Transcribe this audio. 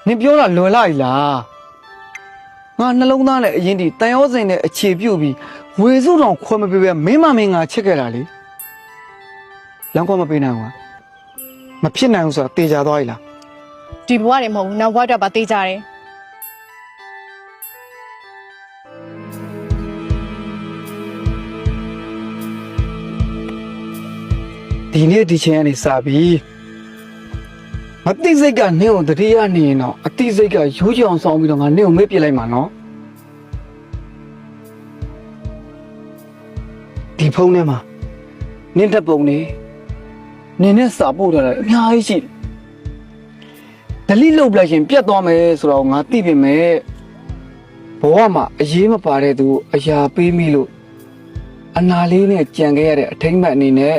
နင်ပြောတာလွယ်လိုက်လားငါနှလုံးသားနဲ့အရင်ဒီတန်ရောစင်နဲ့အခြေပြုတ်ပြီးဝေစုတော်ခွဲမပေးပဲမင်းမငါချစ်ခဲ့တာလေလမ်းခွဲမပေးနိုင်ဘူးမဖြစ်နိုင်ဘူးဆိုတာတေချာသွားပြီလား ဒီဘဝတွေမဟုတ်ဘူးနောက်ဘဝတော့ပါသေးကြတယ် ဒီနေ့ဒီချိန်ကနေစပြီးမသိစိတ်ကနင့်ကိုတတိယနေရင်တော့အသိစိတ်ကရိုးချောင်ဆောင်ပြီးတော့ငါနင့်ကိုမေ့ပြလိုက်မှာနော်ဒီဖုန်းထဲမှာနင့်တက်ပုံနေနင်နဲ့စာပို့ထားတာအများကြီးရှိတယ်ဒလိလုတ်လိုက်ရင်ပြတ်သွားမယ်ဆိုတော့ငါသိပြင်မဲ့ဘဝမှာအရေးမပါတဲ့သူအရာပေးမိလို့အနာလေးနဲ့ကြံခဲ့ရတဲ့အထိမ့်မှတ်အနေနဲ့